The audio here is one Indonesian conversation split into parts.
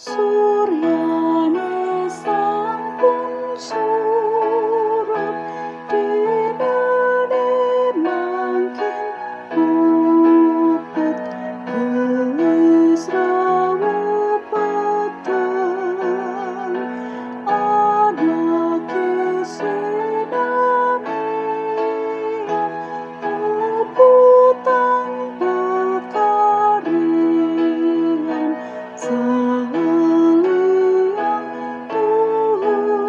Suryane sampun surup dinane mangkin mupet wis rawuh peteng ana kesenamian uputan pekarian saliang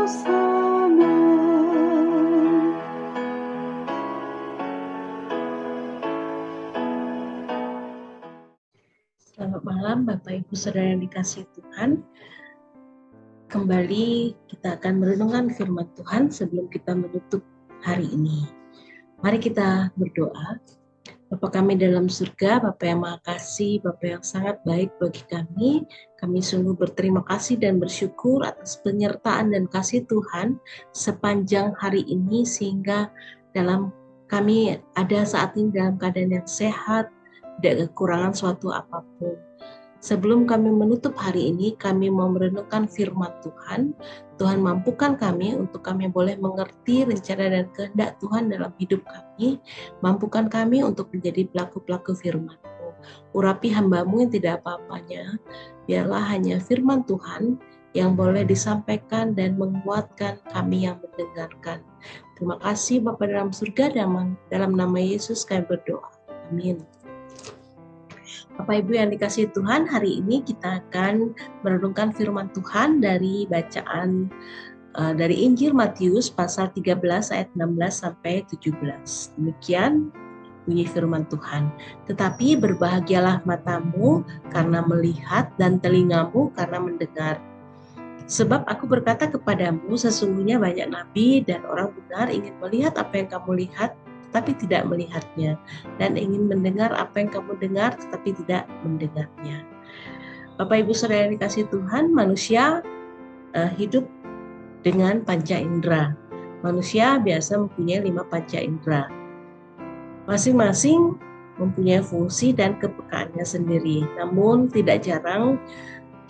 tusana. Selamat malam Bapak Ibu Saudara yang dikasihi Tuhan. Kembali kita akan merenungkan firman Tuhan sebelum kita menutup hari ini. Mari kita berdoa. Bapa kami dalam surga, Bapa yang Maha Kasih, Bapa yang sangat baik bagi kami. Kami sungguh berterima kasih dan bersyukur atas penyertaan dan kasih Tuhan sepanjang hari ini sehingga dalam kami ada saat ini dalam keadaan yang sehat, tidak kekurangan suatu apapun. Sebelum kami menutup hari ini, kami mau merenungkan firman Tuhan. Tuhan mampukan kami untuk kami boleh mengerti rencana dan kehendak Tuhan dalam hidup kami. Mampukan kami untuk menjadi pelaku-pelaku firman-Mu. Urapi hamba-Mu yang tidak apa-apanya. Biarlah hanya firman Tuhan yang boleh disampaikan dan menguatkan kami yang mendengarkan. Terima kasih Bapa dalam surga, dalam nama Yesus kami berdoa. Amin. Bapak Ibu yang dikasihi Tuhan, hari ini kita akan merenungkan firman Tuhan dari bacaan dari Injil Matius pasal 13 ayat 16 sampai 17. Demikian bunyi firman Tuhan. Tetapi berbahagialah matamu karena melihat dan telingamu karena mendengar. Sebab aku berkata kepadamu, sesungguhnya banyak nabi dan orang benar ingin melihat apa yang kamu lihat, tetapi tidak melihatnya, dan ingin mendengar apa yang kamu dengar, tetapi tidak mendengarnya. Bapak Ibu Saudara yang dikasihi Tuhan, manusia hidup dengan panca indera. Manusia biasa mempunyai 5 panca indera. Masing-masing mempunyai fungsi dan kepekaannya sendiri. Namun tidak jarang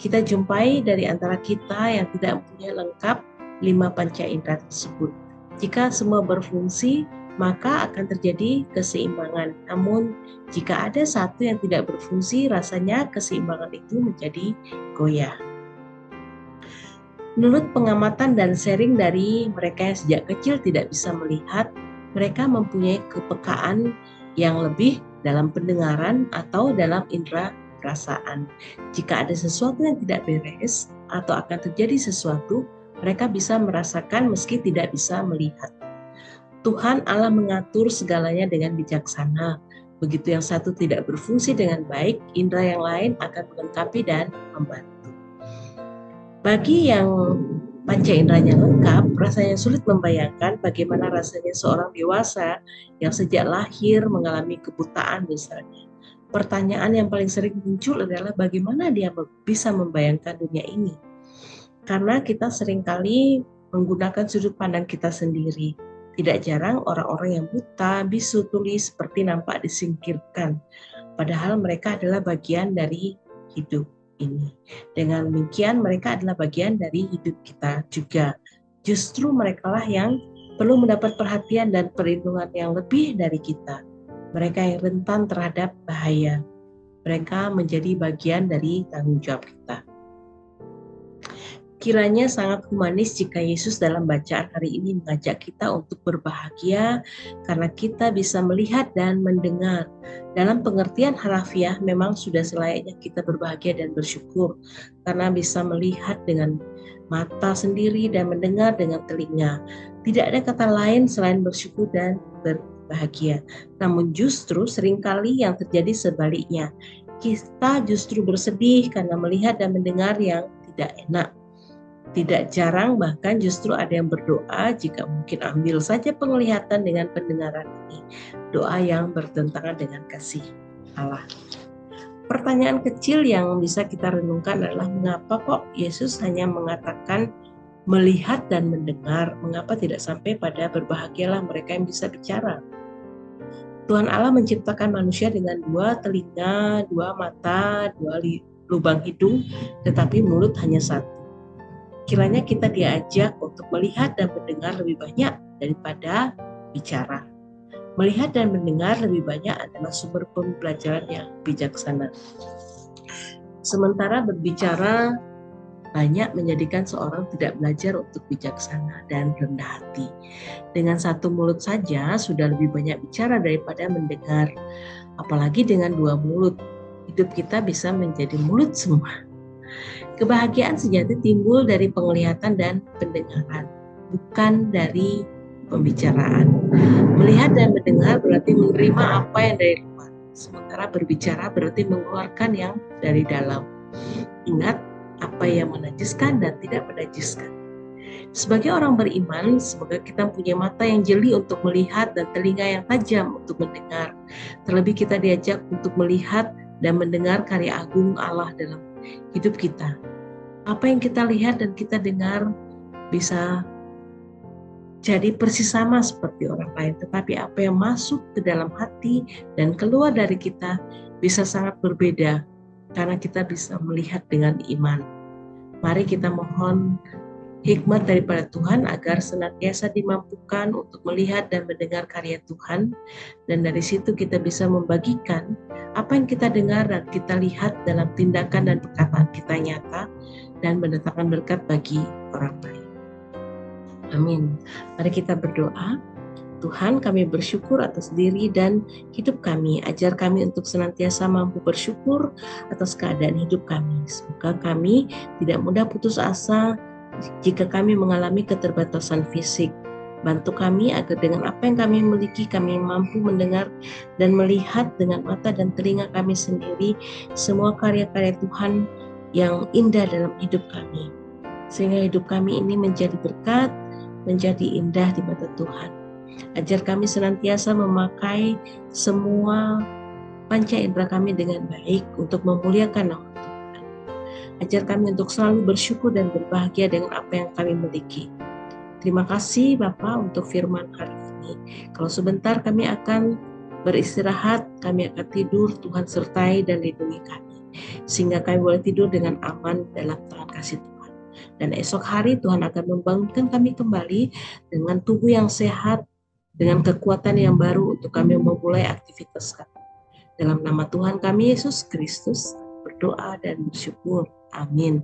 kita jumpai dari antara kita yang tidak mempunyai lengkap 5 panca indera tersebut. Jika semua berfungsi, maka akan terjadi keseimbangan. Namun, jika ada satu yang tidak berfungsi, rasanya keseimbangan itu menjadi goyah. Menurut pengamatan dan sharing dari mereka yang sejak kecil tidak bisa melihat, mereka mempunyai kepekaan yang lebih dalam pendengaran atau dalam indera perasaan. Jika ada sesuatu yang tidak beres atau akan terjadi sesuatu, mereka bisa merasakan meski tidak bisa melihat. Tuhan Allah mengatur segalanya dengan bijaksana. Begitu yang satu tidak berfungsi dengan baik, indera yang lain akan melengkapi dan membantu. Bagi yang panca inderanya lengkap, rasanya sulit membayangkan bagaimana rasanya seorang dewasa yang sejak lahir mengalami kebutaan misalnya. Pertanyaan yang paling sering muncul adalah bagaimana dia bisa membayangkan dunia ini. Karena kita seringkali menggunakan sudut pandang kita sendiri. Tidak jarang orang-orang yang buta, bisu, tuli seperti nampak disingkirkan. Padahal mereka adalah bagian dari hidup ini. Dengan demikian mereka adalah bagian dari hidup kita juga. Justru merekalah yang perlu mendapat perhatian dan perlindungan yang lebih dari kita. Mereka yang rentan terhadap bahaya. Mereka menjadi bagian dari tanggung jawab kita. Kiranya sangat humanis jika Yesus dalam bacaan hari ini mengajak kita untuk berbahagia karena kita bisa melihat dan mendengar. Dalam pengertian harafiah memang sudah selayaknya kita berbahagia dan bersyukur karena bisa melihat dengan mata sendiri dan mendengar dengan telinga. Tidak ada kata lain selain bersyukur dan berbahagia. Namun justru seringkali yang terjadi sebaliknya. Kita justru bersedih karena melihat dan mendengar yang tidak enak. Tidak jarang bahkan justru ada yang berdoa jika mungkin ambil saja penglihatan dengan pendengaran ini. Doa yang bertentangan dengan kasih Allah. Pertanyaan kecil yang bisa kita renungkan adalah mengapa kok Yesus hanya mengatakan melihat dan mendengar? Mengapa tidak sampai pada berbahagialah mereka yang bisa bicara? Tuhan Allah menciptakan manusia dengan 2 telinga, 2 mata, 2 lubang hidung, tetapi mulut hanya satu. Kiranya kita diajak untuk melihat dan mendengar lebih banyak daripada bicara. Melihat dan mendengar lebih banyak adalah sumber pembelajaran yang bijaksana. Sementara berbicara banyak menjadikan seorang tidak belajar untuk bijaksana dan rendah hati. Dengan satu mulut saja sudah lebih banyak bicara daripada mendengar. Apalagi dengan dua mulut, hidup kita bisa menjadi mulut semua. Kebahagiaan sejati timbul dari penglihatan dan pendengaran, bukan dari pembicaraan. Melihat dan mendengar berarti menerima apa yang dari luar, sementara berbicara berarti mengeluarkan yang dari dalam. Ingat, apa yang menajiskan dan tidak menajiskan. Sebagai orang beriman, semoga kita punya mata yang jeli untuk melihat dan telinga yang tajam untuk mendengar. Terlebih kita diajak untuk melihat dan mendengar karya agung Allah dalam hidup kita. Apa yang kita lihat dan kita dengar bisa jadi persis sama seperti orang lain, tetapi apa yang masuk ke dalam hati dan keluar dari kita bisa sangat berbeda karena kita bisa melihat dengan iman. Mari kita mohon hikmat daripada Tuhan agar senantiasa dimampukan untuk melihat dan mendengar karya Tuhan, dan dari situ kita bisa membagikan apa yang kita dengar dan kita lihat dalam tindakan dan perkataan kita nyata dan mendatangkan berkat bagi orang lain. Amin. Mari kita berdoa. Tuhan, kami bersyukur atas diri dan hidup kami. Ajar kami untuk senantiasa mampu bersyukur atas keadaan hidup kami. Semoga kami tidak mudah putus asa jika kami mengalami keterbatasan fisik. Bantu kami agar dengan apa yang kami miliki, kami mampu mendengar dan melihat dengan mata dan telinga kami sendiri semua karya-karya Tuhan yang indah dalam hidup kami. Sehingga hidup kami ini menjadi berkat, menjadi indah di mata Tuhan. Ajar kami senantiasa memakai semua panca indera kami dengan baik untuk memuliakan nama Tuhan. Ajar kami untuk selalu bersyukur dan berbahagia dengan apa yang kami miliki. Terima kasih Bapak untuk firman hari ini. Kalau sebentar kami akan beristirahat, kami akan tidur, Tuhan sertai dan lindungi kami. Sehingga kami boleh tidur dengan aman dalam tangan kasih Tuhan. Dan esok hari Tuhan akan membangunkan kami kembali dengan tubuh yang sehat, dengan kekuatan yang baru untuk kami memulai aktivitas kami. Dalam nama Tuhan kami Yesus Kristus berdoa dan bersyukur. Amin.